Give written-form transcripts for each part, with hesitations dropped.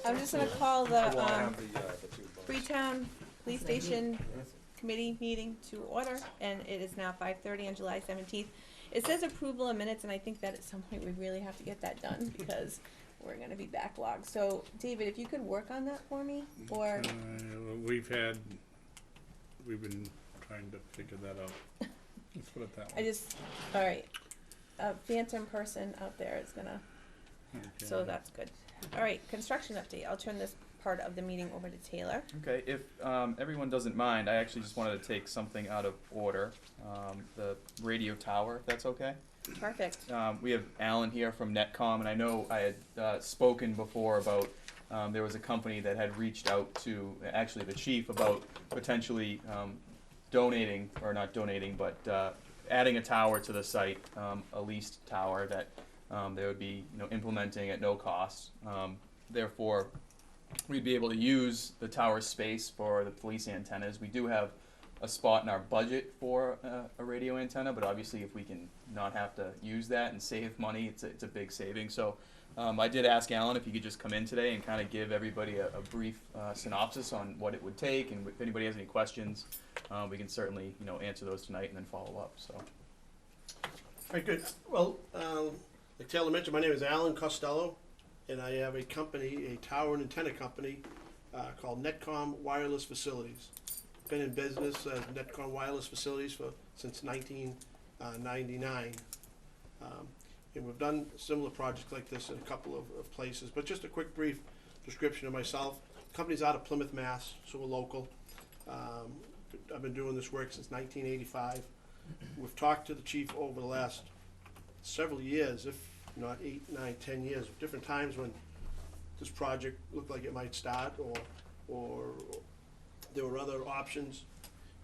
I'm just gonna call Well, I the have the two votes. Freetown Police Station Committee meeting to order, and it is now 5:30 on July 17th. It says approval of minutes, and I think that at some point we really have to get that done, because we're gonna be backlogged. So, David, if you could work on that for me, or, We've been trying to figure that out. Let's put it that way. alright, a phantom person out there is gonna, so Okay. that's good. Alright, construction update, I'll turn this part of the meeting over to Taylor. Okay, if everyone doesn't mind, I actually just wanted to take something out of order. The radio tower, if that's okay. Perfect. We have Alan here from Netcom, and I know I had spoken before about there was a company that had reached out to actually the chief about potentially donating, or not donating, but adding a tower to the site, a leased tower that they would be implementing at no cost. Therefore, we'd be able to use the tower space for the police antennas. We do have a spot in our budget for a radio antenna, but obviously if we can not have to use that and save money, it's a big saving. So I did ask Alan if he could just come in today and kind of give everybody a brief synopsis on what it would take, and if anybody has any questions, we can certainly answer those tonight and then follow up. So. Very good. Well, like Taylor mentioned, my name is Alan Costello, and I have a company, a tower and antenna company called Netcom Wireless Facilities. Been in business as Netcom Wireless Facilities since 1999. And we've done similar projects like this in a couple of places. But just a quick brief description of myself. The company's out of Plymouth, Mass., so we're local. I've been doing this work since 1985. We've talked to the chief over the last several years, if not 8, 9, 10 years, different times when this project looked like it might start, or there were other options.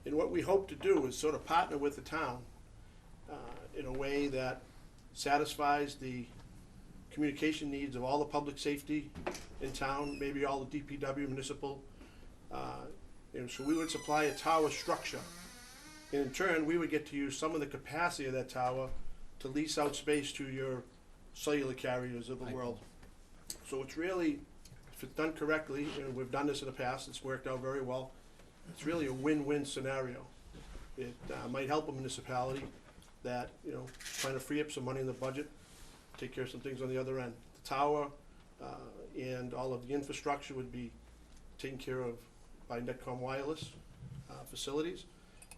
And what we hope to do is sort of partner with the town in a way that satisfies the communication needs of all the public safety in town, maybe all the DPW municipal. So we would supply a tower structure. And in turn, we would get to use some of the capacity of that tower to lease out space to your cellular carriers of the world. So it's really, if it's done correctly, and we've done this in the past, it's worked out very well, it's really a win-win scenario. It might help a municipality that, trying to free up some money in the budget, take care of some things on the other end. The tower and all of the infrastructure would be taken care of by Netcom Wireless Facilities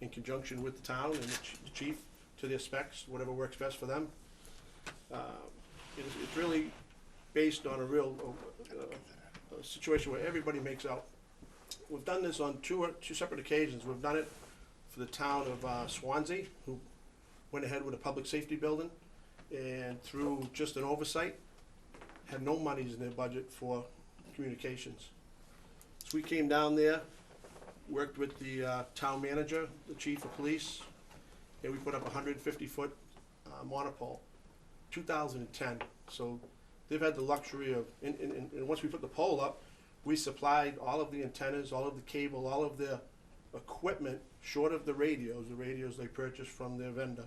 in conjunction with the town and the chief to their specs, whatever works best for them. It's really based on a real a situation where everybody makes out. We've done this on two separate occasions. We've done it for the town of Swansea, who went ahead with a public safety building, and through just an oversight, had no monies in their budget for communications. So we came down there, worked with the town manager, the chief of police, and we put up a 150-foot monopole, 2010. So they've had the luxury of, and once we put the pole up, we supplied all of the antennas, all of the cable, all of the equipment, short of the radios they purchased from their vendor.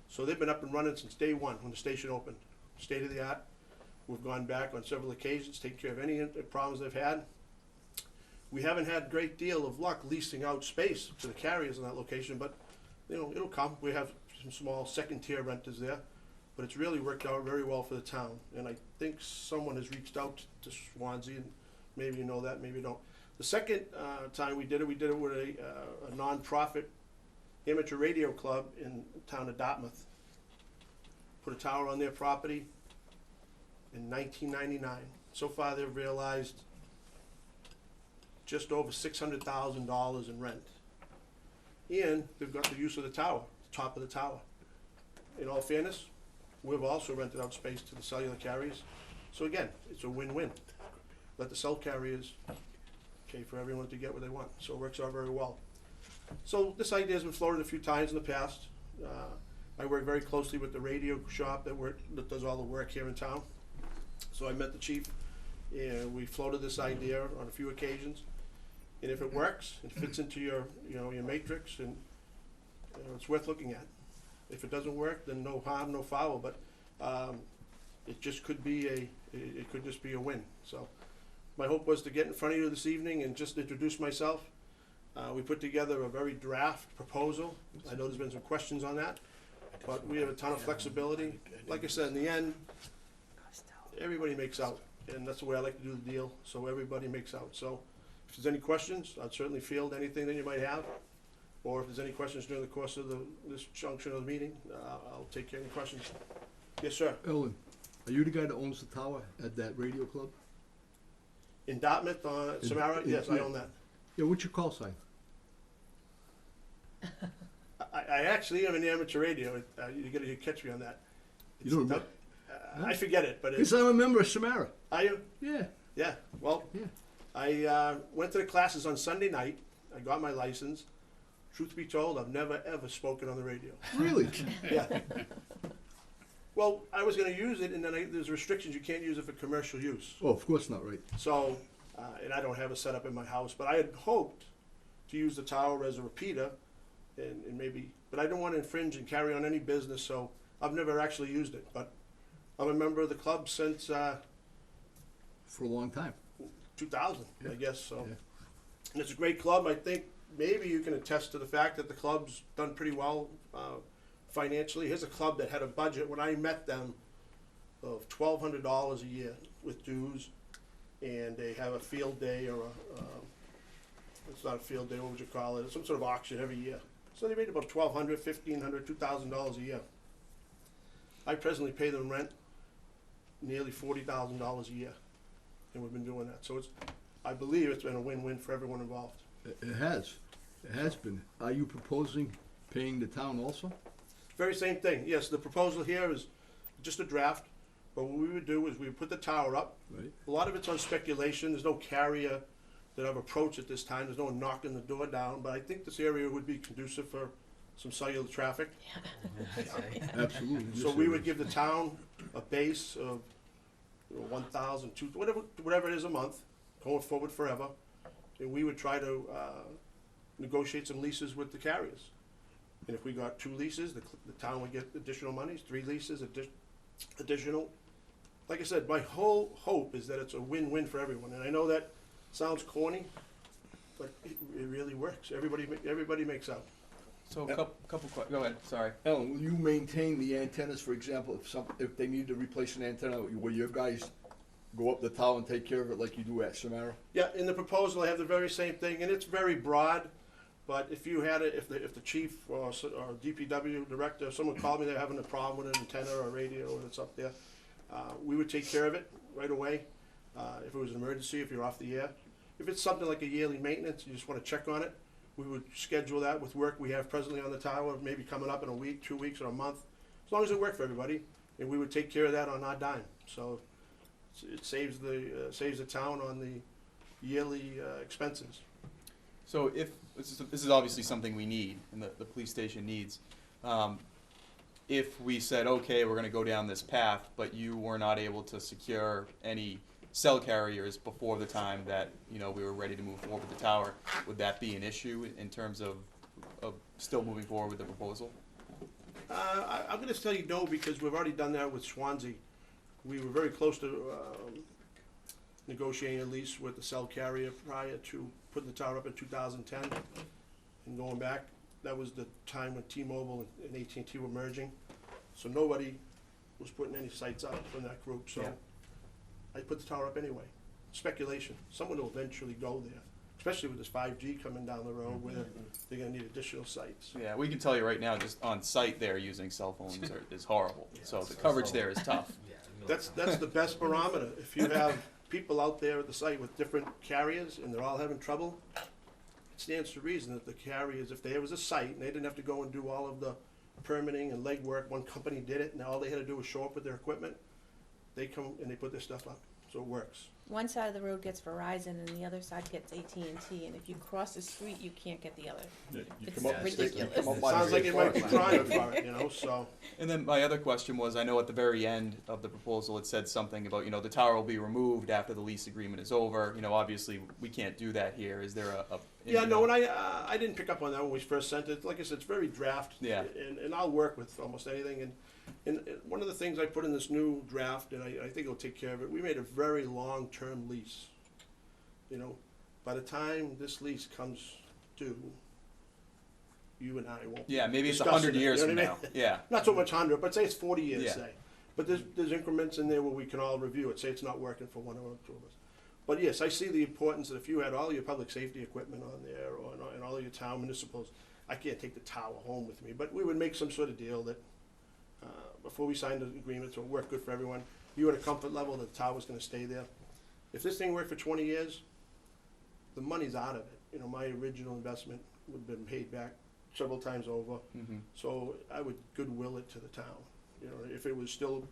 So they've been up and running since day one when the station opened. State of the art. We've gone back on several occasions, taken care of any problems they've had. We haven't had a great deal of luck leasing out space to the carriers in that location, but it'll come. We have some small second-tier renters there, but it's really worked out very well for the town. And I think someone has reached out to Swansea, and maybe you know that, maybe you don't. The second time we did it with a non-profit amateur radio club in the town of Dartmouth. Put a tower on their property in 1999. So far they've realized just over $600,000 in rent. And they've got the use of the tower, the top of the tower. In all fairness, we've also rented out space to the cellular carriers. So again, it's a win-win. Let the cell carriers pay for everyone to get what they want. So it works out very well. So this idea has been floated a few times in the past. I work very closely with the radio shop that does all the work here in town. So I met the chief, and we floated this idea on a few occasions. And if it works, it fits into your matrix, and it's worth looking at. If it doesn't work, then no harm, no foul. But it just could be it could just be a win. So my hope was to get in front of you this evening and just introduce myself. We put together a very draft proposal. I know there's been some questions on that, but we have a ton of flexibility. Like I said, in the end, everybody makes out, and that's the way I like to do the deal, so everybody makes out. So if there's any questions, I'd certainly field anything that you might have, or if there's any questions during the course of this junction of the meeting, I'll take care of any questions. Yes, sir. Ellen, are you the guy that owns the tower at that radio club? In Dartmouth, Samara, yes, I own that. Yeah, what's your call sign? I actually am an amateur radio. You gotta catch me on that. You don't remember? I forget it, but Because it's, I'm a member of Samara. are you? Yeah. Yeah, well, Yeah. I went to the classes on Sunday night. I got my license. Truth be told, I've never ever spoken on the radio. Really? Yeah. Well, I was going to use it, and then there's restrictions. You can't use it for commercial use. Oh, of course not, right? So, and I don't have a setup in my house, but I had hoped to use the tower as a repeater, and maybe, but I don't want to infringe and carry on any business, so I've never actually used it. But I'm a member of the club since For a long time. 2000, I Yeah. guess. So, Yeah. and it's a great club. I think maybe you can attest to the fact that the club's done pretty well financially. Here's a club that had a budget when I met them of $1,200 a year with dues, and they have a field day or it's not a field day. What would you call it? Some sort of auction every year. So they made about $1,200, $1,500, $2,000 a year. I presently pay them rent nearly $40,000 a year, and we've been doing that. So I believe it's been a win-win for everyone involved. It has. It has been. Are you proposing paying the town also? Very same thing. Yes, the proposal here is just a draft, but what we would do is we would put the tower up. Right. A lot of it's on speculation. There's no carrier that I've approached at this time. There's no one knocking the door down, but I think this area would be conducive for some cellular traffic. Absolutely. So Yes, we it would is. give the town a base of 1,000, 2,000, whatever it is a month, going forward forever. And we would try to negotiate some leases with the carriers. And if we got 2 leases, the town would get additional monies, 3 leases, additional. Like I said, my whole hope is that it's a win-win for everyone. And I know that sounds corny, but it really works. Everybody makes out. So a couple go ahead, sorry. Ellen, will you maintain the antennas, for example, if they need to replace an antenna, will your guys go up the tower and take care of it like you do at Samara? Yeah, in the proposal, I have the very same thing, and it's very broad, but if you had it, if the chief or DPW director, someone called me, they're having a problem with an antenna or a radio that's up there, we would take care of it right away. If it was an emergency, if you're off the air. If it's something like a yearly maintenance, you just want to check on it, we would schedule that with work we have presently on the tower, maybe coming up in a week, 2 weeks, or a month, as long as it worked for everybody, and we would take care of that on our dime. So it saves the town on the yearly expenses. So if, this is obviously something we need, and the police station needs, if we said, okay, we're gonna go down this path, but you were not able to secure any cell carriers before the time that, you know, we were ready to move forward with the tower, would that be an issue in terms of still moving forward with the proposal? I'm going to tell you no, because we've already done that with Swansea. We were very close to negotiating a lease with the cell carrier prior to putting the tower up in 2010. And going back, that was the time when T-Mobile and AT&T were merging. So nobody was putting any sites up from that group. So Yeah. I put the tower up anyway. Speculation. Someone will eventually go there, especially with this 5G coming down the road where they're going to need additional sites. Yeah, we can tell you right now, just on site there, using cell phones is horrible, so the coverage there is tough. That's the best barometer. If you have people out there at the site with different carriers and they're all having trouble, it stands to reason that the carriers, if there was a site and they didn't have to go and do all of the permitting and legwork, one company did it and all they had to do was show up with their equipment, they come and they put their stuff up, so it works. one side of the road gets Verizon and the other side gets AT&T, and if you cross the street, you can't get the other. You It's come up- you ridiculous. come up by the Sounds like it might be far. trying for it, you know, so. And then my other question was, I know at the very end of the proposal, it said something about, the tower will be removed after the lease agreement is over. Obviously, we can't do that here. Is there a? Yeah, no, and I didn't pick up on that when we first sent it. Like I said, it's very draft. Yeah. And I'll work with almost anything. And one of the things I put in this new draft, and I think it'll take care of it, we made a very long-term lease. By the time this lease comes due, you and I won't. Yeah, maybe it's discussing 100 it, years you from know now. what I mean? Yeah. Not so much 100, but say it's 40 years, Yeah. say. But there's increments in there where we can all review it, say it's not working for one or two of us. But yes, I see the importance that if you had all your public safety equipment on there, and all your town municipals, I can't take the tower home with me, but we would make some sort of deal that, before we signed the agreement, so it worked good for everyone, you had a comfort level that the tower's gonna stay there. If this thing worked for 20 years, the money's out of it. My original investment would have been paid back several times over. Mm-hmm. So I would goodwill it to the town, if it was still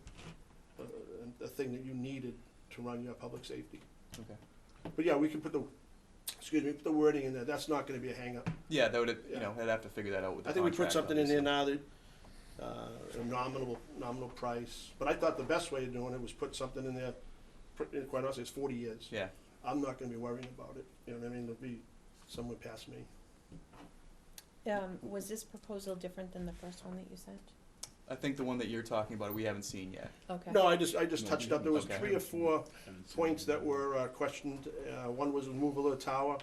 a thing that you needed to run your public safety. Okay. But yeah, we can put put the wording in there, that's not gonna be a hang-up. Yeah, that would, Yeah. I'd have to figure that out with the I think we put contract, something in there obviously. now that, a nominal price, but I thought the best way of doing it was put something in there, quite honestly, it's 40 years. Yeah. I'm not gonna be worrying about it, you know what I mean, it'll be somewhere past me. Was this proposal different than the first one that you sent? I think the one that you're talking about, we haven't seen yet. Okay. No, I just touched up, there was Okay. 3 or 4 Haven't seen points it. that were questioned. One was removal of the tower.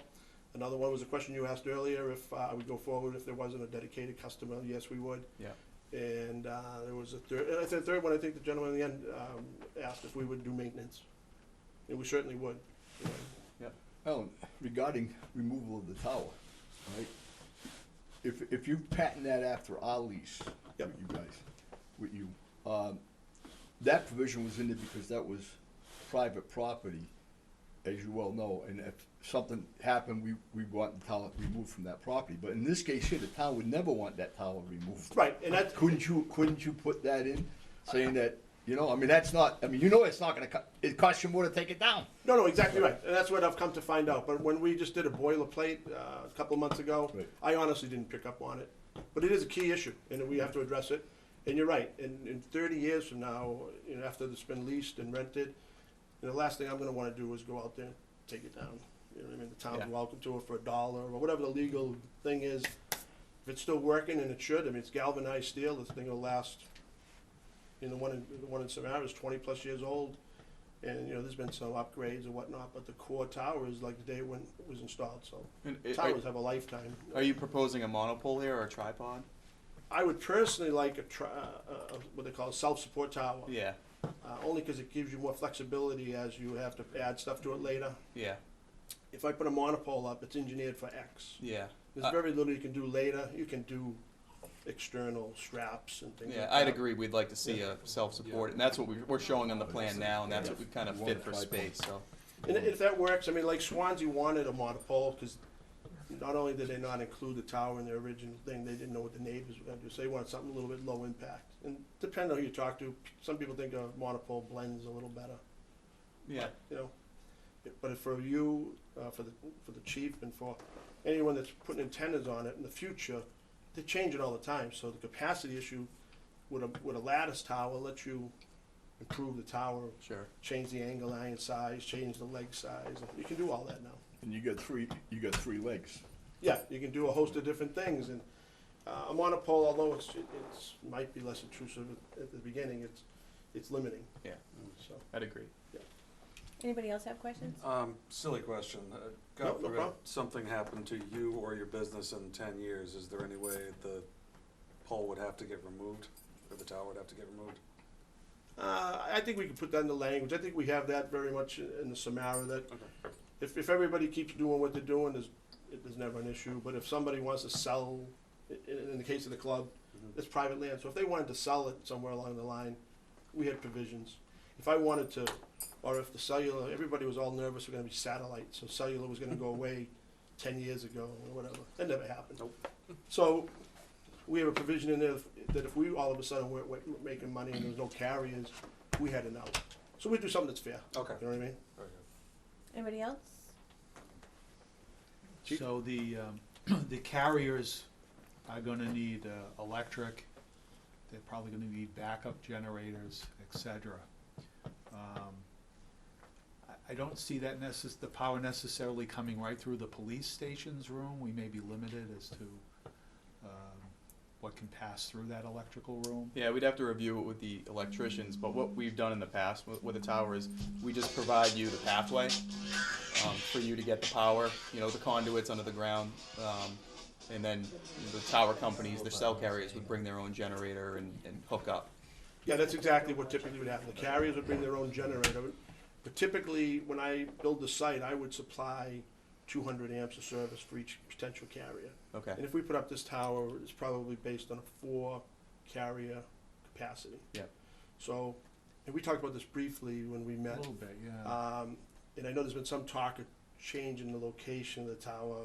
Another one was a question you asked earlier, if I would go forward if there wasn't a dedicated customer. Yes, we would. Yeah. And there was a third, and I think the third one, I think the gentleman in the end asked if we would do maintenance. And we certainly would. you know. Alan, regarding removal of the tower, right? If you patent that after our lease Yep. with you, that provision was in there because that was private property, as you well know, and if something happened, we want the tower removed from that property. But in this case here, the town would never want that tower removed. Right, and that, Couldn't you put that in, saying that, that's not, it's not gonna it costs you more to take it down. no, exactly right. And that's what I've come to find out. But when we just did a boilerplate a couple of months ago, Right. I honestly didn't pick up on it. But it is a key issue, and we have to address it. And you're right, in 30 years from now, after it's been leased and rented, the last thing I'm gonna wanna do is go out there and take it down. You know what I mean? The town's Yeah. welcome to it for $1 or whatever the legal thing is. If it's still working, and it should, it's galvanized steel, this thing will last. The one in Samara is 20+ years old, and, there's been some upgrades and whatnot, but the core tower is like the day when it was installed, so. And Towers have a lifetime. are you proposing a monopole here or a tripod? I would personally like what they call a self-support tower. Yeah. Only because it gives you more flexibility as you have to add stuff to it later. Yeah. If I put a monopole up, it's engineered for X. Yeah. There's very little you can do later. You can do external straps and things Yeah, like I'd that. agree. We'd like to see a self-support, and that's what we're showing on the plan now, and that's what we kind of Yeah. fit for space. So. And if that works, like Swansea wanted a monopole, because not only did they not include the tower in their original thing, they didn't know what the neighbors were gonna do, so they wanted something a little bit low impact. And depending on who you talk to, some people think a monopole blends a little better. Yeah. But for you, for the chief, and for anyone that's putting antennas on it in the future, they change it all the time. So the capacity issue with a lattice tower lets you improve the tower, Sure. change change the angle iron size, change the leg size. You can do all that now. And you got three legs. Yeah, you can do a host of different things, and a monopole, although it's might be less intrusive at the beginning, it's limiting. Yeah. So I'd agree. Anybody else have questions? Silly question. No God forbid problem. something happened to you or your business in 10 years, is there any way the pole would have to get removed, or the tower would have to get removed? I think we can put that in the language. I think we have that very much in the Samara, that Okay. if everybody keeps doing what they're doing, there's never an issue. But if somebody wants to sell, in the case of the club, Mhm. it's private land. So if they wanted to sell it somewhere along the line, we had provisions. If I wanted to, or if the cellular, everybody was all nervous we're gonna be satellite, so cellular was gonna go away 10 years ago or whatever. That never happened. Nope. So we have a provision in there that if we all of a sudden weren't making money and there was no carriers, we had an out. So we do something that's fair. Okay. You know what I mean? Very good. Anybody else? Chief? So the, the carriers are gonna need, electric, they're probably gonna need backup generators, et cetera. I don't see that the power necessarily coming right through the police station's room. We may be limited as to, what can pass through that electrical room. Yeah, we'd have to review it with the electricians, but what we've done in the past with the tower is we just provide you the pathway for you to get the power, you know, the conduits under the ground, and then the tower companies, the cell carriers would bring their own generator and hook up. Yeah, that's exactly what typically would happen. The carriers would bring their own generator, but typically, when I build the site, I would supply 200 amps of service for each potential carrier. Okay. And if we put up this tower, it's probably based on a 4-carrier capacity. Yeah. So, and we talked about this briefly when we A met. little bit, yeah. And I know there's been some talk of changing the location of the tower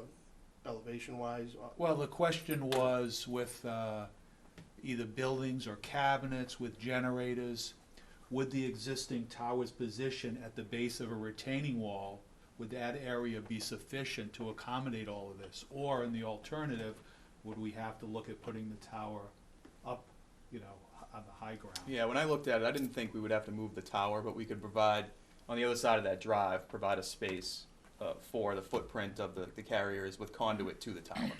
elevation-wise. Well, the question was with, either buildings or cabinets with generators, would the existing tower's position at the base of a retaining wall, would that area be sufficient to accommodate all of this? Or in the alternative, would we have to look at putting the tower up, you know, on the high ground? Yeah, when I looked at it, I didn't think we would have to move the tower, but we could provide, on the other side of that drive, provide a space for the footprint of the carriers with conduit to the tower.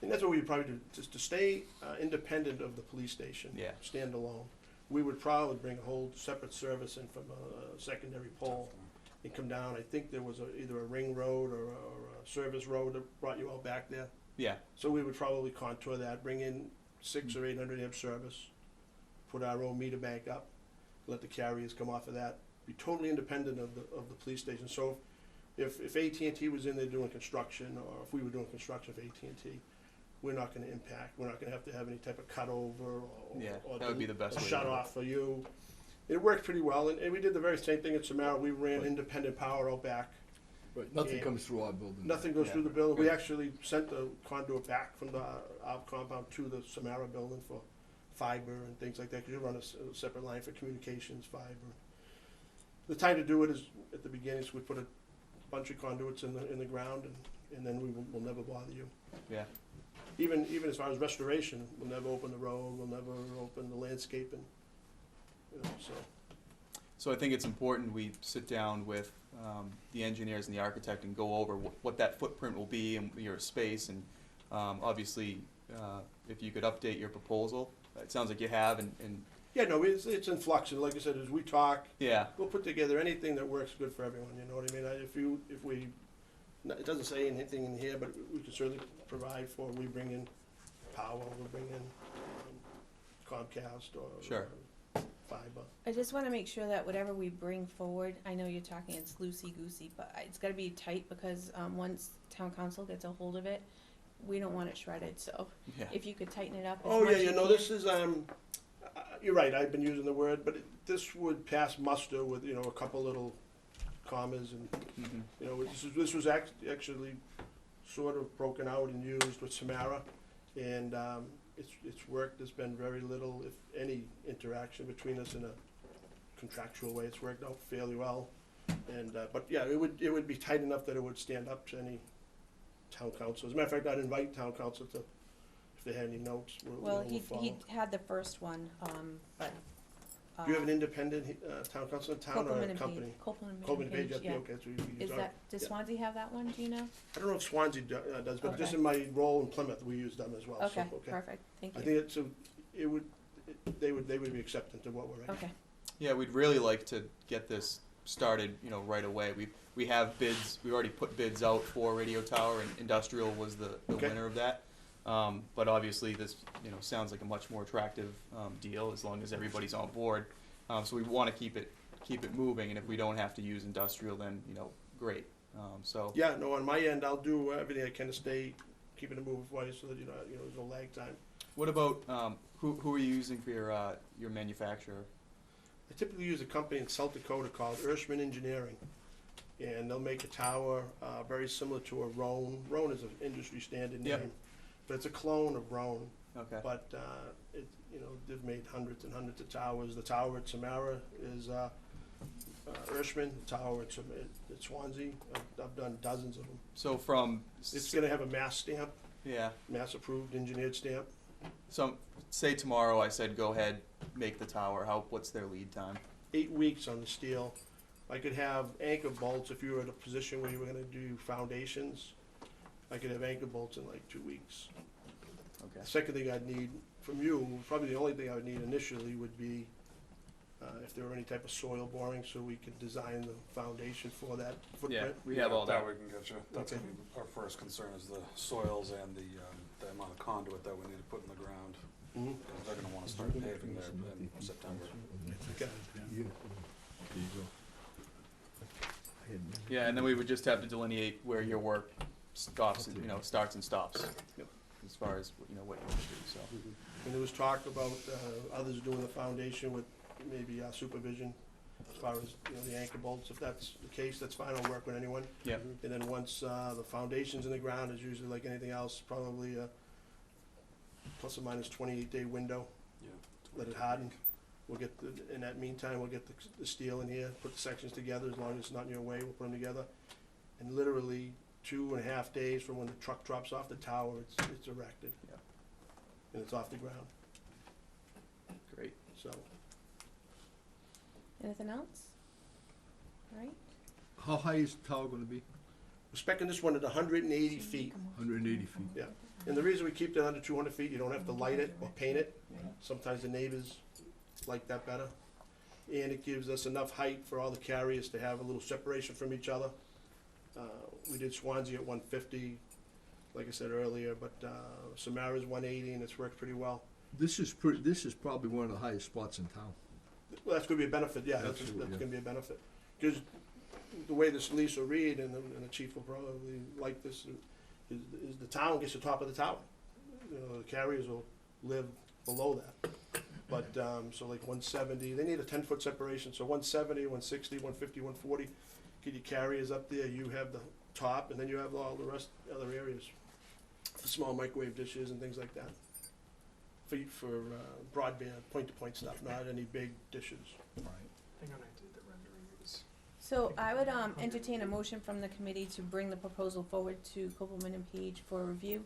And that's what we'd probably do, just to stay independent of the police station. Yeah. Stand alone. We would probably bring a whole separate service in from a secondary pole and come down. I think there was either a ring road or a service road that brought you all back there. Yeah, So we would probably contour that, bring in 600 or 800 amp service, put our own meter bank up, let the carriers come off of that, be totally independent of the police station. So if AT&T was in there doing construction, or if we were doing construction for AT&T, we're not gonna impact, we're not gonna have to have any type of cutover or Yeah, that would be the best way to shut do it. off for you. It worked pretty well, and we did the very same thing at Samara. We ran Right. independent power out back. Right, nothing Yeah. comes through our building. Nothing goes Yeah. through the building. We actually sent the conduit back from our compound to the Samara building for fiber and things like that, 'cause you run a separate line for communications, fiber. The time to do it is at the beginning, so we put a bunch of conduits in the ground, and then we'll never bother you. yeah. Even as far as restoration, we'll never open the road, we'll never open the landscaping, you know, so. So I think it's important we sit down with the engineers and the architect and go over what that footprint will be and your space, and obviously, if you could update your proposal. It sounds like you have, and Yeah, no, it's in flux, and like I said, as we talk, yeah, we'll put together anything that works good for everyone, you know what I mean? If we, it doesn't say anything in here, but we can certainly provide for, we bring in power, we bring in Comcast or. Sure. Fiber. I just wanna make sure that whatever we bring forward, I know you're talking it's loosey-goosey, but it's gotta be tight, because, once town council gets a hold of it, we don't want it shredded, so yeah. if you could tighten it up as Oh, much yeah, as you know, can. this is, you're right, I've been using the word, but this would pass muster with, you know, a couple little commas and, Mhm. you know, this was actually sort of broken out and used with Samara, and, it's worked, there's been very little, if any, interaction between us in a contractual way, it's worked out fairly well. And, but yeah, it would be tight enough that it would stand up to any town council. As a matter of fact, I'd invite town council to, if they had any notes, Well, we'll follow. he had the first one, but. Do you have an independent, town council in town or Copeland a and company? Page, Copeland Coleman and Page, Page, yeah, yeah. okay, so you Is use that, does yeah. Swansea have that one, do you know? I don't know if Swansea does, but just Okay. in my role in Plymouth, we use them as well, so, Okay, perfect, thank I you. think they would be acceptant to what we're at. Okay, Yeah, we'd really like to get this started, you know, right away. We have bids, we already put bids out for radio tower, and industrial was the Okay. winner of that. But obviously this, you know, sounds like a much more attractive deal as long as everybody's on board. So we want to keep it moving, and if we don't have to use industrial, then, you know, great. So Yeah, no, on my end, I'll do everything I can to stay, keeping it moving for you so that, you know, there's no lag time. what about who are you using for your manufacturer? I typically use a company in South Dakota called Ershman Engineering, and they'll make a tower very similar to a Roan. Roan is an industry standard name, Yep. but it's a clone of Roan. Okay. But you know, they've made hundreds and hundreds of towers. The tower at Samara is Irishman, tower at Swansea. I've done dozens of them. So from, It's gonna have a mass stamp, yeah, mass approved engineered stamp. so say tomorrow I said, go ahead, make the tower, what's their lead time? 8 weeks on the steel. I could have anchor bolts if you were in a position where you were gonna do foundations. I could have anchor bolts in like 2 weeks. Okay, The second thing I'd need from you, probably the only thing I would need initially would be if there were any type of soil boring, so we could design the foundation for that yeah, footprint. we have all that. we can get you. That's Okay. gonna be our first concern is the soils and the amount of conduit that we need to put in the ground. Mhm. Because they're gonna wanna start paving there in September. Okay. Yeah, and then we would just have to delineate where your work stops, starts and stops. Yep. As far as, what you want to do, so. And there was talk about others doing the foundation with maybe supervision as far as, the anchor bolts. If that's the case, that's fine, I'll work with anyone. Yeah, And then once the foundation's in the ground, is usually like anything else, probably a plus or minus 28-day window, Yeah. let it harden. We'll get, in that meantime, we'll get the steel in here, put the sections together, as long as it's not in your way, we'll put them together. And literally 2.5 days from when the truck drops off the tower, it's erected. Yeah. And it's off the ground, great. so. Anything else? All right. How high is the tower gonna be? We're specing this one at 180 feet. 180 feet. Yeah, and the reason we keep it under 200 feet, you don't have to light it or paint it. Sometimes the neighbors like that better. And it gives us enough height for all the carriers to have a little separation from each other. We did Swansea at 150, like I said earlier, but Samara's 180, and it's worked pretty well. This is probably one of the highest spots in town. Well, that's gonna be a benefit, yeah, that's Absolutely, yeah. gonna be a benefit. Because the way this lease will read, and the chief will probably like this, is the town gets the top of the tower. The carriers will live below that. But, so like 170, they need a 10-foot separation, so 170, 160, 150, 140, get your carriers up there, you have the top, and then you have all the rest, other areas. The small microwave dishes and things like that. For broadband, point-to-point stuff, not any big dishes. So I would entertain a motion from the committee to bring the proposal forward to Copeland and Page for review.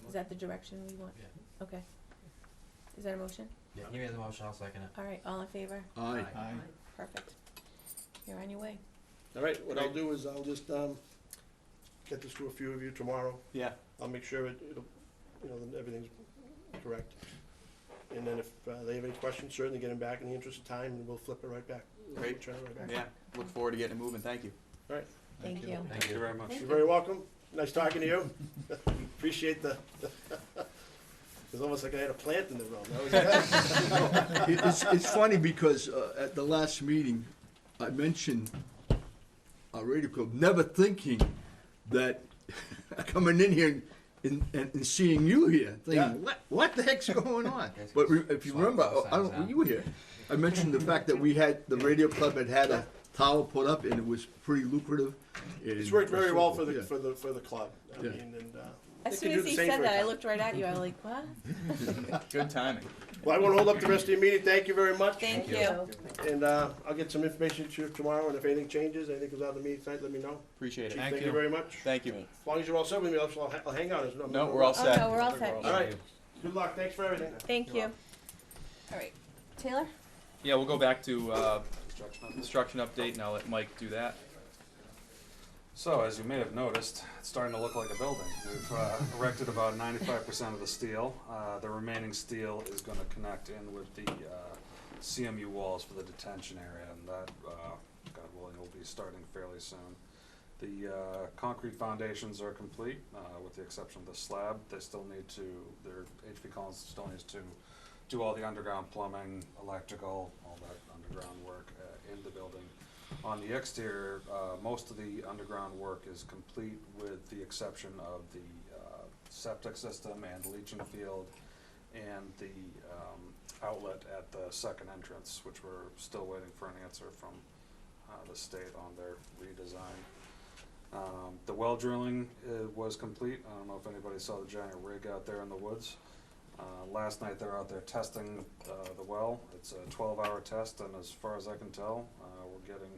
Is that the direction we want? Yeah. Okay. Is that a motion? Yeah, you made the motion, I'll second it. All right, all in favor? Aye. Aye. Perfect. You're on your way. All right, what I'll do is I'll just get this to a few of you tomorrow. Yeah, I'll make sure it'll, that everything's correct. And then if they have any questions, certainly get them back in the interest of time, and we'll flip it right back. Great. Turn it right back. yeah, look forward to getting it moving, thank you. Thank you. Thank you very much. Thank You're you. very welcome. Nice talking to you. Appreciate the, it's almost like I had a plant in the room. That was It's funny because at the last meeting, I mentioned our radio club, never thinking that coming in here and seeing you here, Yeah. thinking, what the heck's going on? Yes, But if you remember, I don't know, you were here. I mentioned the fact that the radio club had a tower put up and it was pretty lucrative. It's worked very well for the, Yeah. for the club. I Yeah. mean, and, As they soon can do as the he same said for a that, I town. looked right at you. I was like, what? Good timing. Well, I won't hold up the rest of your meeting. Thank you very much. Thank you. you. And I'll get some information to you tomorrow, and if anything changes, anything comes out of the meeting tonight, let me know. Appreciate Chief, it. Thank thank you. you very much. Thank you. As long as you're all set with me, I'll hang out. No, we're all Oh, set. no, we're all set. All right. Good luck. Thanks for everything. Thank you. All right. Taylor? Yeah, we'll go back to Construction update. construction update, and I'll let Mike do that. So, as you may have noticed, it's starting to look like a building. We've erected about 95% of the steel. The remaining steel is going to connect in with the CMU walls for the detention area, and that, God willing, will be starting fairly soon. The concrete foundations are complete, with the exception of the slab. They still need to, their HV Collins still needs to do all the underground plumbing, electrical, all that underground work in the building. On the exterior, most of the underground work is complete with the exception of the septic system and leaching field and the outlet at the second entrance, which we're still waiting for an answer from the state on their redesign. The well drilling was complete. I don't know if anybody saw the giant rig out there in the woods. Last night they were out there testing the well. It's a 12-hour test, and as far as I can tell, we're getting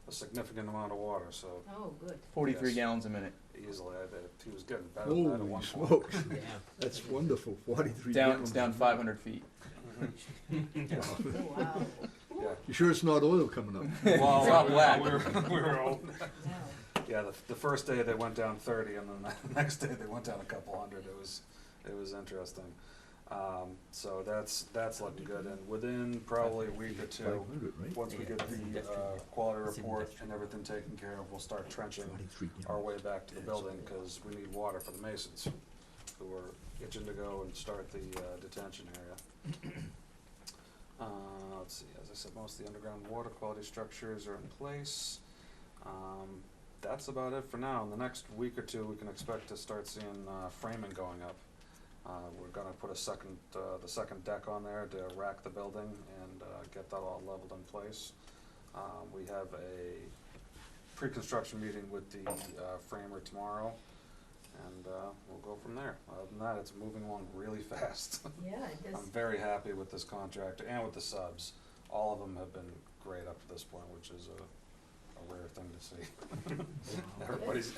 a significant amount of water, so Oh, good. 43 Yes. gallons a minute. easily, he was getting better than that at Holy one point. smokes, that's wonderful, 43 Down, gallons. it's down 500 feet. Oh, wow. Yeah. You sure it's not oil coming up? Well, It's not black. we were all, No. yeah, the first day they went down 30, and then the next day they went down a couple hundred. It was interesting. So that's looking good, and within probably a week or two, 500, right? once we get the quality report and everything taken care of, we'll start trenching 43 our gallons. way back to the building, because we need water for the masons, who are itching to go and start the detention area. Let's see, as I said, most of the underground water quality structures are in place. That's about it for now. In the next week or two, we can expect to start seeing framing going up. We're gonna put the second deck on there to rack the building and get that all leveled in place. We have a pre-construction meeting with the framer tomorrow, and we'll go from there. Other than that, it's moving along really fast. Yeah, it is. I'm very happy with this contractor and with the subs. All of them have been great up to this point, which is a rare thing to see.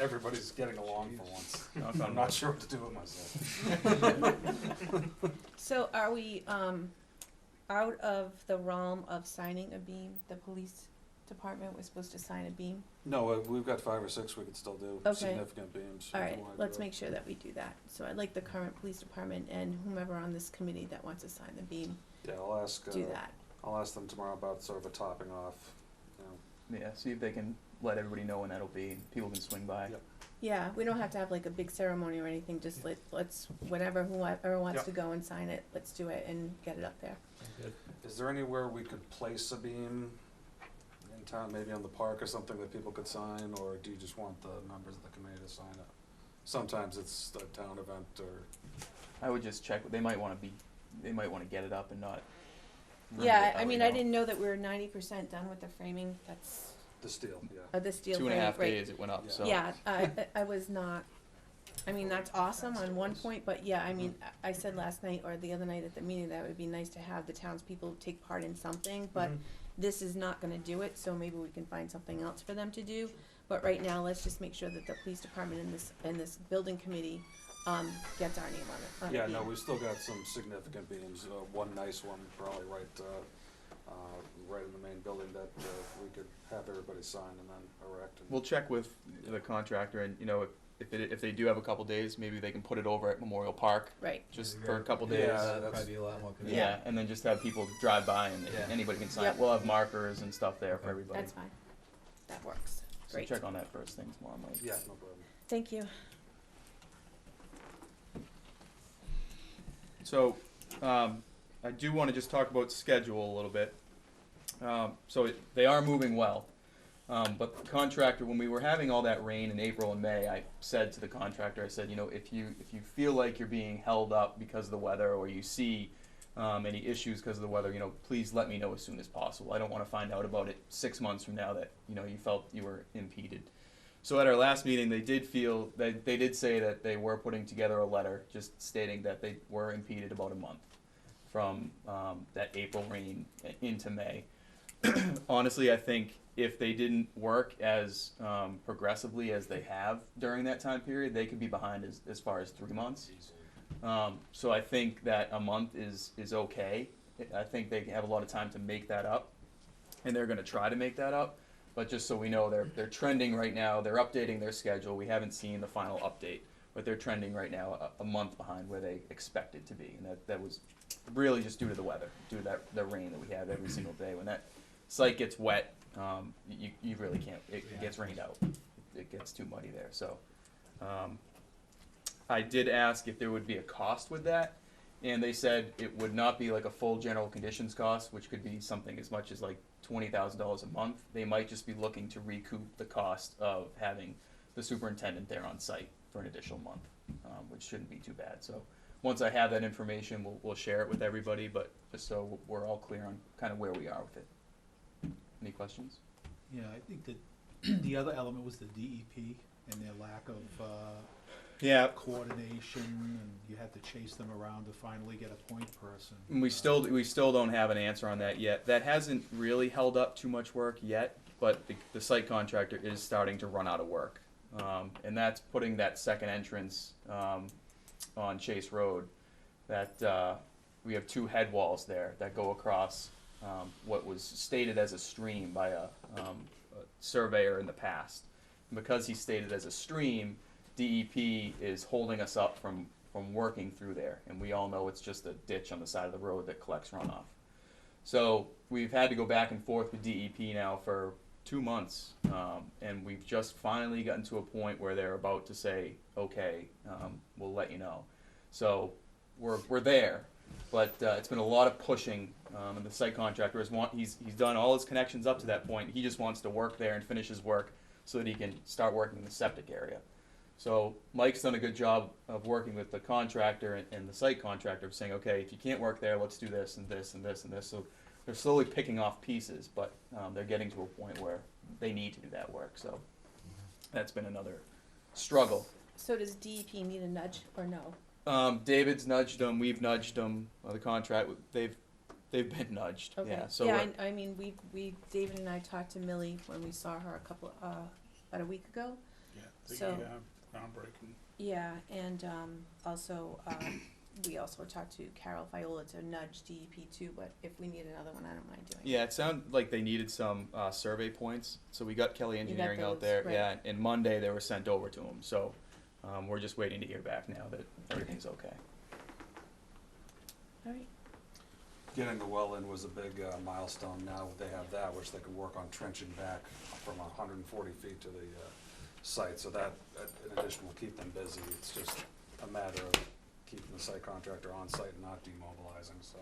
Everybody's getting along for once. Knock on I'm not wood. sure what to do with myself. So are we, out of the realm of signing a beam? The police department was supposed to sign a beam? No, we've got 5 or 6 we could still do, Okay. significant beams. All if right, you wanna let's do it. make sure that we do that. So I'd like the current police department and whomever on this committee that wants to sign the beam, Yeah, I'll ask, do that. I'll ask them tomorrow about sort of a topping off, you know. Yeah, see if they can let everybody know when that'll be. People can swing by. Yep. Yeah, we don't have to have like a big ceremony or anything, just let's, whoever wants Yep. to go and sign it, let's do it and get it up there. Is there anywhere we could place a beam in town, maybe on the park or something that people could sign, or do you just want the members of the committee to sign it? Sometimes it's a town event or, I would just check. They might want to get it up and not. ruin Yeah, it I out, mean, you I know. didn't know that we were 90% done with the framing, that's, the steel, yeah. the steel 2.5 framing, right. days it went up. Yeah. So Yeah, I was not, I mean, that's awesome on one point, but yeah, I mean, I said last night or the other night at the meeting that it would be nice to have the townspeople take part in something, but Mhm. this is not gonna do it, so maybe we can find something else for them to do. But right now, let's just make sure that the police department and this building committee, gets our name on it. on the Yeah, no, beam. we've still got some significant beams, one nice one probably right in the main building that we could have everybody sign and then erect. And we'll check with the contractor, and if they do have a couple days, maybe they can put it over at Memorial Park Right, just for a couple days. Yeah, That'd that's- probably be a lot more Yeah, convenient. and then just have people drive by and Yeah. anybody can sign. Yep. We'll have markers and stuff there for Okay. everybody. that's fine, that works, So great, check on that first thing tomorrow, Mike. Yeah, no problem. thank you. So, I do want to just talk about schedule a little bit. They are moving well, but the contractor, when we were having all that rain in April and May, I said to the contractor, I said, if you feel like you're being held up because of the weather, or you see any issues because of the weather, please let me know as soon as possible. I don't want to find out about it 6 months from now that you felt you were impeded. So at our last meeting, they did say that they were putting together a letter just stating that they were impeded about a month from that April rain into May. Honestly, I think if they didn't work as progressively as they have during that time period, they could be behind as far as 3 months. So I think that a month is okay. I think they have a lot of time to make that up, and they're going to try to make that up. But just so we know, they're trending right now. They're updating their schedule. We haven't seen the final update, but they're trending right now a month behind where they expected to be, and that was really just due to the weather, due to the rain that we have every single day. When that site gets wet, you really can't. It gets rained out. It gets too muddy there. So I did ask if there would be a cost with that, and they said it would not be like a full general conditions cost, which could be something as much as like $20,000 a month. They might just be looking to recoup the cost of having the superintendent there on site for an additional month, which shouldn't be too bad. So once I have that information, we'll share it with everybody, but just so we're all clear on kind of where we are with it. Any questions? Yeah, I think that the other element was the DEP and their lack of Yeah, coordination, and you had to chase them around to finally get a point person. we still don't have an answer on that yet. That hasn't really held up too much work yet, but the site contractor is starting to run out of work, and that's putting that second entrance on Chase Road. That we have two head walls there that go across what was stated as a stream by a surveyor in the past. And because he stated as a stream, DEP is holding us up from working through there, and we all know it's just a ditch on the side of the road that collects runoff. So we've had to go back and forth with DEP now for 2 months, and we've just finally gotten to a point where they're about to say, okay, we'll let you know. So we're there, but it's been a lot of pushing, and the site contractor he's done all his connections up to that point. He just wants to work there and finish his work so that he can start working in the septic area. So Mike's done a good job of working with the contractor and the site contractor of saying, okay, if you can't work there, let's do this and this and this and this. So they're slowly picking off pieces, but they're getting to a point where they need to do that work. So that's been another struggle. So does DEP need a nudge or no? David's nudged them. We've nudged them. The contract they've been nudged. Okay. Yeah. So yeah, I mean, we David and I talked to Millie when we saw her about a week ago. Yeah, So- groundbreaking. Yeah, and also we also talked to Carol Viola to nudge DEP too. But if we need another one, I don't mind doing. yeah, it sounded like they needed some survey points. So we got Kelly Engineering out those, there. right. Yeah, and Monday they were sent over to them. So we're just waiting to hear back now that everything's okay. All right. Getting the well in was a big milestone. Now they have that, which they can work on trenching back from 140 feet to the site. So that, in addition, will keep them busy. It's just a matter of keeping the site contractor on site and not demobilizing. So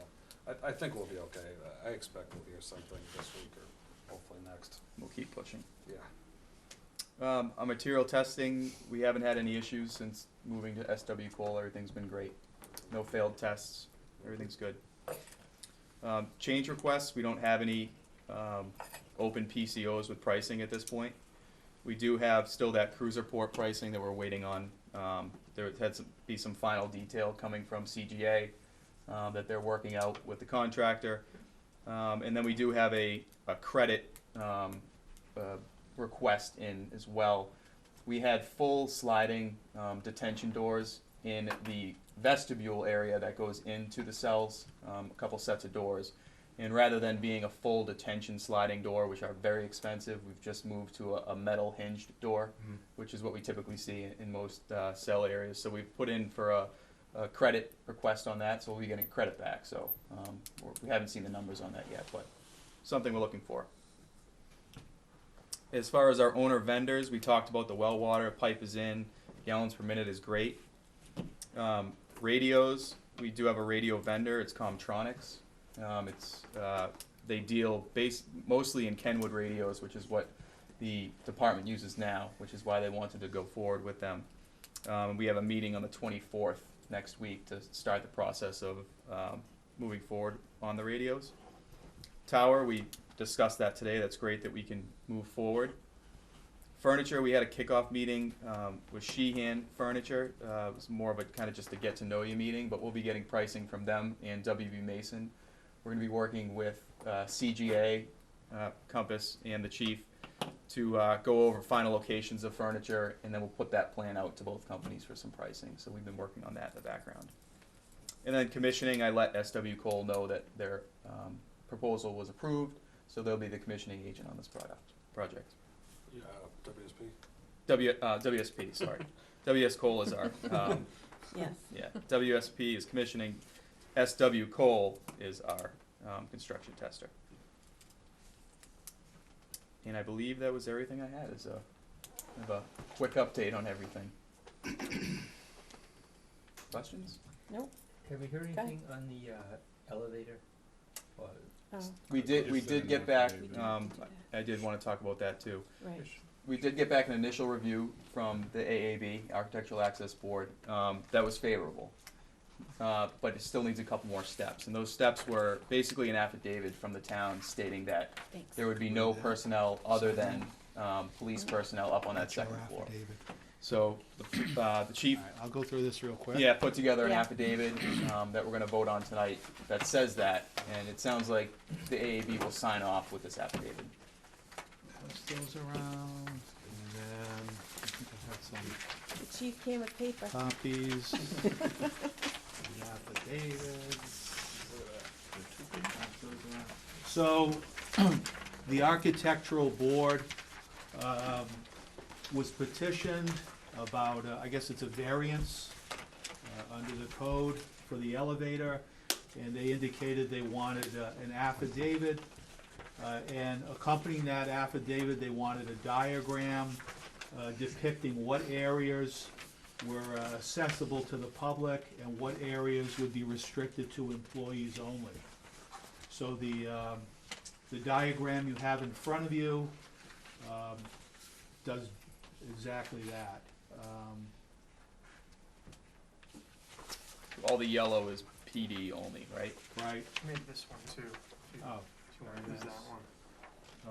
I think we'll be okay. I expect we'll hear something this week or hopefully next. We'll keep pushing. Yeah. On material testing, we haven't had any issues since moving to SW Cole. Everything's been great. No failed tests. Everything's good. Change requests, we don't have any open PCOs with pricing at this point. We do have still that cruiser port pricing that we're waiting on. There had to be some final detail coming from CGA that they're working out with the contractor. And then we do have a credit request in as well. We had full sliding detention doors in the vestibule area that goes into the cells, a couple sets of doors. And rather than being a full detention sliding door, which are very expensive, we've just moved to a metal hinged door, which is what we typically see in most cell areas. So we've put in for a credit request on that, so we'll be getting credit back. So we haven't seen the numbers on that yet, but something we're looking for. As far as our owner vendors, we talked about the well water, pipe is in, gallons per minute is great. Radios, we do have a radio vendor, it's Comtronics. They deal mostly in Kenwood radios, which is what the department uses now, which is why they wanted to go forward with them. We have a meeting on the 24th next week to start the process of moving forward on the radios. Tower, we discussed that today. That's great that we can move forward. Furniture, we had a kickoff meeting with Sheehan Furniture. It was more of a kind of just a get to know you meeting, but we'll be getting pricing from them and WB Mason. We're going to be working with CGA, Compass, and the chief to go over final locations of furniture, and then we'll put that plan out to both companies for some pricing. So we've been working on that in the background. And then commissioning, I let SW Cole know that their proposal was approved, so they'll be the commissioning agent on this project. Yeah, WSP. WSP, sorry. WS Cole is our, Yes. yeah, WSP is commissioning. SW Cole is our construction tester. And I believe that was everything I had as a quick update on everything. Questions? Nope. Have we heard Okay. anything on the elevator? Or Oh, We did Just get back, we did. I did want to talk about that too. right. We did get back an initial review from the AAB, Architectural Access Board, that was favorable. But it still needs a couple more steps, and those steps were basically an affidavit from the town stating that Thanks. there would be no personnel other than police personnel up on that That's your second floor. affidavit. So, the chief, All right, I'll go through this real quick. yeah, put together an Yeah. affidavit, that we're gonna vote on tonight that says that, and it sounds like the AAB will sign off with this affidavit. Pass those around, and then I think I had some The chief came with paper. copies. The affidavits. So, the architectural board, was petitioned about, I guess it's a variance, under the code for the elevator, and they indicated they wanted, an affidavit, and accompanying that affidavit, they wanted a diagram, depicting what areas were accessible to the public and what areas would be restricted to employees only. So the diagram you have in front of you does exactly that. All the yellow is PD only, right? Right, Maybe this one too, oh, if you wanna use that one.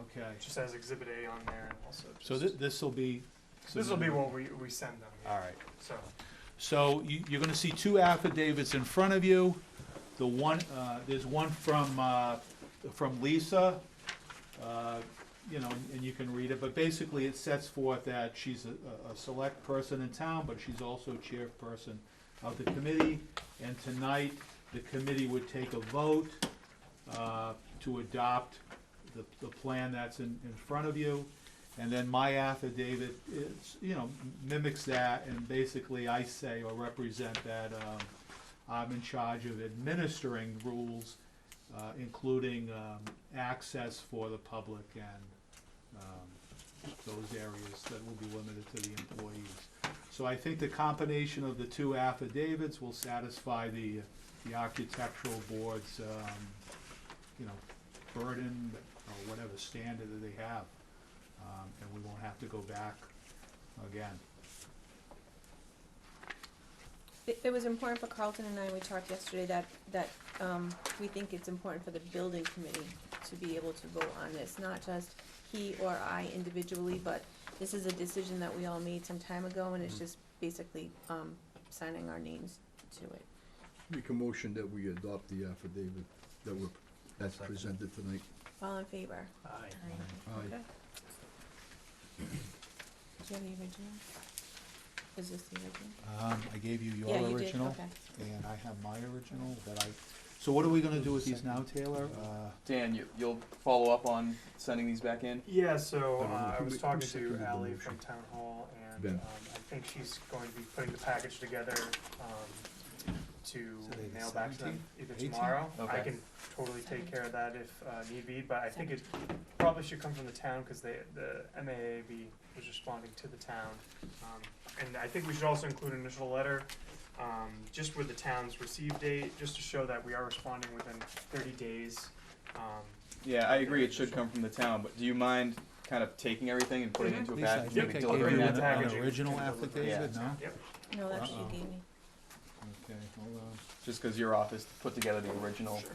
okay. It just has Exhibit A on there and also So just, this'll be. this will be what we send them, yeah. All right. So, So you're gonna see two affidavits in front of you. The one, there's one from Lisa, you know, and you can read it, but basically it sets forth that she's a select person in town, but she's also chairperson of the committee. And tonight, the committee would take a vote to adopt the plan that's in front of you. And then my affidavit is, you know, mimics that, and basically I say or represent that I'm in charge of administering rules, including access for the public and those areas that will be limited to the employees. So I think the combination of the two affidavits will satisfy the architectural board's, you know, burden or whatever standard that they have. And we won't have to go back again. It was important for Carlton and I, we talked yesterday, that we think it's important for the building committee to be able to vote on this, not just he or I individually, but this is a decision that we all made some time ago, and it's just basically, signing our names to it. Make a motion that we adopt the affidavit that's presented tonight. All in favor? Aye. Aye. Okay. Do you have the original? Is this the original? I gave you Yeah, your you did, original, okay. and I have my original that I, so what are we gonna do with these now, Taylor? Dan, you'll follow up on sending these back in? yeah, so, I don't know. I Who was ma- talking who to seconded the Ally motion? from Town Hall, and, Ben. I think she's going to be putting the package together, to So they the mail back to them 17th? either 18th? tomorrow. I Okay. can totally take care of that if, need be, but I think it probably should come from the town, cause the MAAB was responding to the town. And I think we should also include an initial letter, just with the town's receive date, just to show that we are responding within 30 days. Yeah, I agree, it should come from the town, but do you mind kind of taking everything and putting it into a Lisa, I package, think maybe I gave delivering you that an to packaging. an original Yeah. affidavit, no? Yep. No, that's what Uh-oh. you gave me. Okay, hold on. just because your office put together the original. Sure.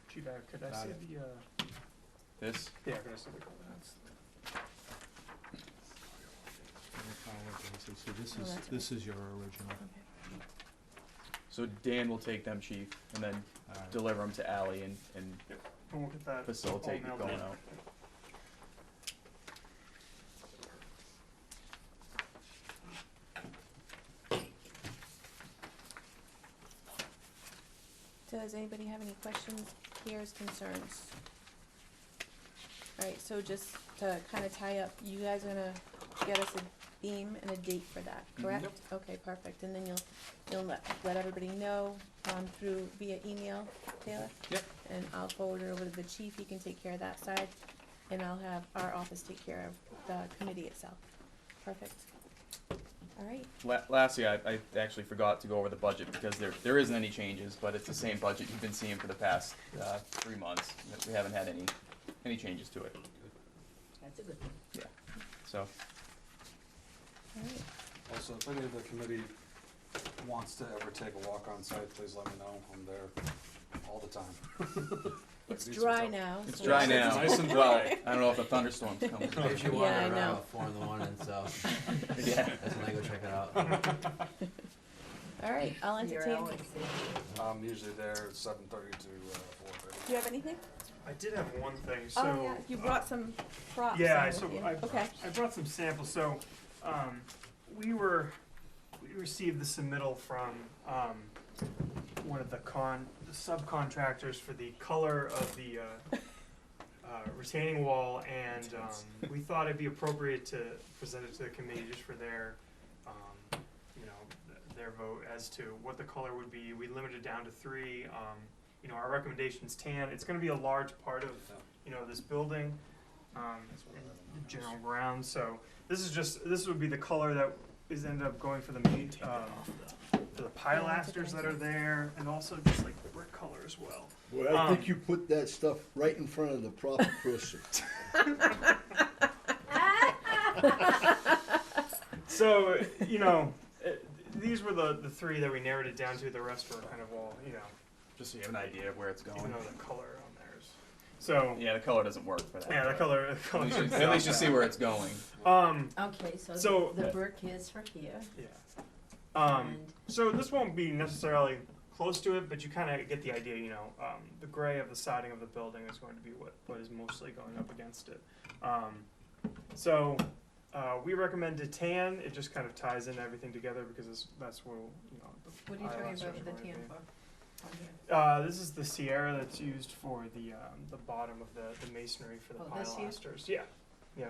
Chief, could I Got see it. the, This, yeah, could I see the coordinates? I apologize. So this Oh, is, that's this is your original. Okay. so Dan will take them, chief, and then All right. deliver them to Ally and And we'll get that. facilitate all it mailed going in. out. Does anybody have any questions, fears, concerns? Alright, so just to kinda tie up, you guys are gonna get us a theme and a date for that, correct? Okay, perfect, and then you'll let everybody know, through via email, Taylor? Yep. And I'll forward it over to the chief, he can take care of that side, and I'll have our office take care of the committee itself. Perfect. Alright, Lastly, I actually forgot to go over the budget because there isn't any changes, but it's the same budget you've been seeing for the past 3 months. We haven't had any changes to it. That's a good thing. Yeah. So alright, Also, if any of the committee wants to ever take a walk on site, please let me know. I'm there all the time. It's These dry ones now. It's so- dry now. Nice and Well, dry. I don't know if a thunderstorm's coming. Gives you Yeah, one I around know. 4 in the morning, so Yeah. that's when I go check it out. All right, I'll You're entertain. always there. I'm usually there 7:30 to 4:30. Do you have anything? I did have one thing, so. Oh, yeah, you brought some props. Yeah, in so with you. I, Okay. I brought some samples, so, we received the submittal from, one of the subcontractors for the color of the, retaining wall, and, we thought it'd be appropriate to present it to the committee just for their, you know, their vote as to what the color would be. We limited it down to 3, you know, our recommendation's tan. It's gonna be a large part of, you know, this building, and the general grounds, so this would be the color that is ended up going for the main, for the pilasters that are there, and also just like brick color as well. Well, I think you put that stuff right in front of the proper person. So, you know, these were the 3 that we narrowed it down to, the rest were kind of all, you know, Just so you have an idea of where it's even going. though the color on theirs. So, Yeah, the color doesn't work for that. yeah, the but color, At least you, at least you see where it's going. Okay, So- so the brick is for here, yeah. and So this won't be necessarily close to it, but you kind of get the idea, you know. The gray of the siding of the building is going to be what is mostly going up against it. So we recommended tan. It just kind of ties in everything together because that's where, you know, the what are you talking pilasters about are with the going to tan be. for? On here? This is the Sierra that's used for the bottom of the masonry for the Oh, this here? pilasters. Yeah, yeah.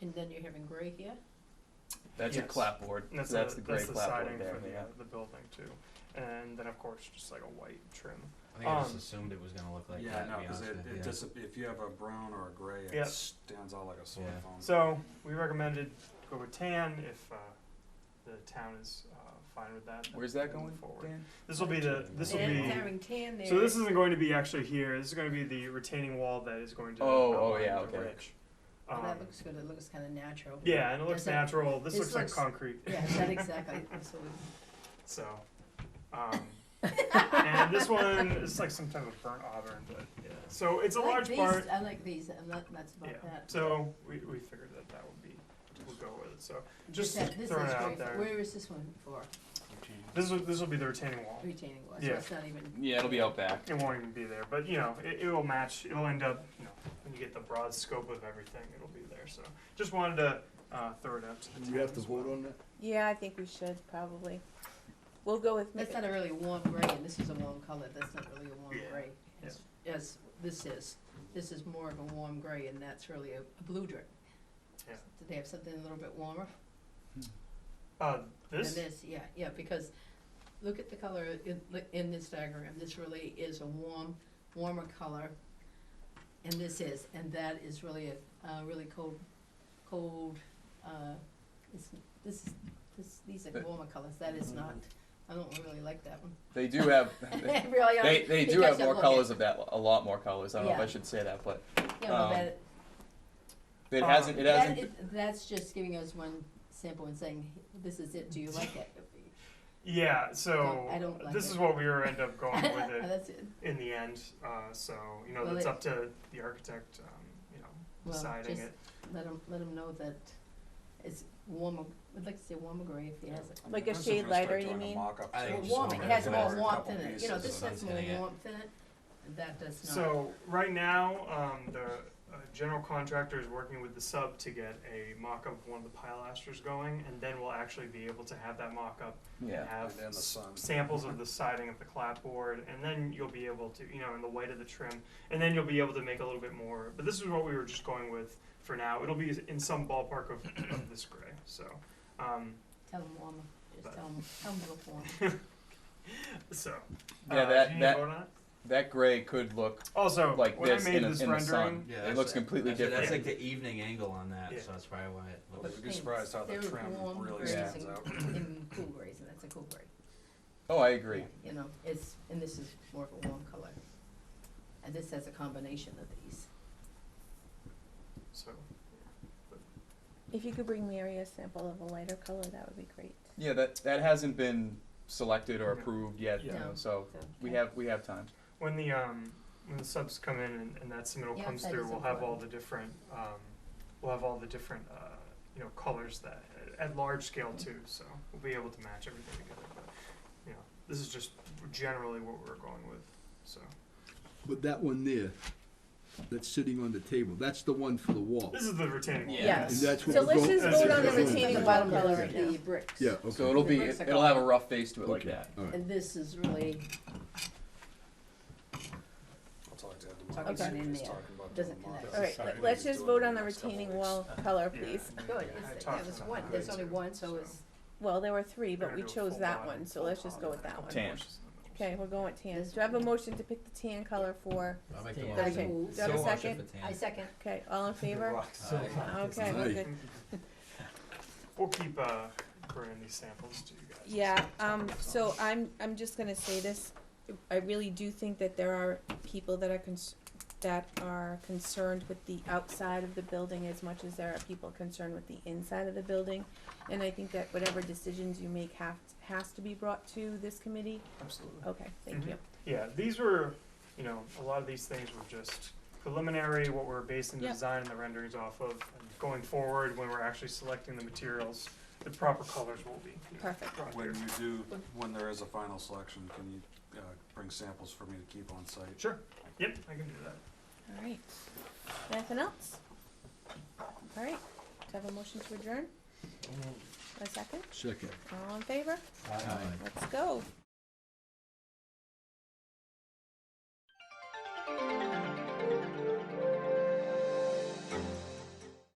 And then you're having gray here? That's your Yes. clapboard. And So that's the gray that's the clapboard siding there. for Yeah. the building too. And then of course just like a white trim. I think I just Um, assumed it was gonna look like Yeah, that, no, to be because honest with it you. just, if you have a brown or a gray, Yeah. it stands out like a sore Yeah. phone. So we recommended go with tan if the town is fine with that. then Where's that we'll going, move forward. Dan? This will be this will And be. it's having tan there. So this isn't going to be actually here. This is going to be the retaining wall that is going to. Oh, outline yeah, the okay. ridge. Oh, that looks good, it looks kinda natural. Yeah, and it looks Does that- natural. This this looks like looks- concrete. Yeah, that exactly, so So, and this one is like some type of burnt auburn, but yeah. So it's a I like large these, part. I like these, I'm not nuts Yeah. about that. So we figured that would be, we'll go with it. So just This throwing is it out great. there. Where is this one for? This will be the retaining wall. Retaining wall, so Yeah. it's not even, Yeah, it'll be out back. It won't even be there, but you know, it will match. It'll end up, you know, when you get the broad scope of everything, it'll be there. So just wanted to throw it out to the Do town we have to as vote well. on that? Yeah, I think we should probably. We'll go with. that's not a really warm gray, and this is a warm color, that's not really a warm Yeah. gray. As this is more of a warm gray, and that's really a blue drip. Yeah. Did they have something a little bit warmer This. than this? Yeah, because look at the color in this diagram, this really is a warmer color, and that is really a really cold, these are warmer colors, that is not, I don't really like that one. They do have. Really, They do because have more look colors at- of that. A lot more colors. I don't know if I Yeah. should say that, but Yeah, well, um, it hasn't. It hasn't. that's just giving us one sample and saying, this is it, do you like it? Yeah. So I don't like this it. is what we were end up going with it That's it. in the end. So you know, Well, that's it- up to the architect. You know, Well, deciding just it. let them know that it's warmer, I'd like to say warmer gray if he has it. Like a This is shade gonna start lighter, you doing a mean? mock-up I think too, just Warm, so it over has there, more there's a warmth couple in it, you know, pieces, this so has that's more gonna get- warmth in it, that does not. So right now, the general contractor is working with the sub to get a mock-up of one of the pilasters going, and then we'll actually be able to have that mock-up and Yeah. have And then the sun. samples of the siding of the clapboard, and then you'll be able to, you know, and the white of the trim, and then you'll be able to make a little bit more. But this is what we were just going with for now. It'll be in some ballpark of this gray. So, Tell them warmer, just But- tell them look warm. so. Yeah, do you need to vote on it? that gray could look Also, like when this I made in, this in the rendering, sun. Yeah, It that's looks completely That's different. like the evening angle on that, Yeah. so that's probably why it Well, looks. you'd be surprised how the They're trim warm really grays stands and- out. in cool grays, and that's a cool gray. Oh, I agree. You know, and this is more of a warm color. And this has a combination of these. so If you could bring Mary a sample of a lighter color, that would be great. Yeah, that hasn't been selected or Okay. approved yet. Yeah. You know, No. so So, we okay. have time. when the when the subs come in and that submittal Yeah, comes that through, is we'll have all important. the different, you know, colors that, at large scale too, so we'll be able to match everything together, but, you know, this is just generally what we're going with, so. But that one there, that's sitting on the table, that's the one for the wall. This is the retaining wall. Yeah. And that's what So we're let's going. just vote on the That's retaining The wall bottom color color, right now. the bricks. Yeah, okay. So it'll be, The bricks are it'll have a colored. rough face to it like Okay, that. all right. And this is really, I'll talk to Ed Talking tomorrow. about in He's there. talking about Doesn't doing connect. markers. All right, Sorry. let's He's just doing vote it on the next couple retaining weeks. wall color, Yeah. please. good, I it's, talked it was to one, them there's about only it, one, so so. it's, Well, there were three, but We're we gonna do a chose full that bottom, one, so full let's just top, go with and a that couple one. Tan. bushes in the middle. Okay, we're going with tan. This Do I have a one. motion to pick the tan color for, I'll make the Tan. motion. okay, Ooh. do I have a So second? motion for tan. I second. Okay, all in favor? Aye. Okay, we're Aye. good. We'll keep, bringing these samples to you guys. Yeah, so I'm just gonna say this, I really do think that there are people that are concerned with the outside of the building as much as there are people concerned with the inside of the building. And I think that whatever decisions you make has to be brought to this committee. Absolutely. Okay, thank you. Yeah, these were, you know, a lot of these things were just preliminary, what we're basing the Yep. design and the renderings off of. And going forward, when we're actually selecting the materials, the proper colors will be, you know, Perfect. brought When here. you do, when there is a final selection, can you, bring samples for me to keep on site? Sure, yep, I can do that. All right. Anything else? All right, do I have a motion to adjourn? A second? Second. All in favor? Aye. Let's go.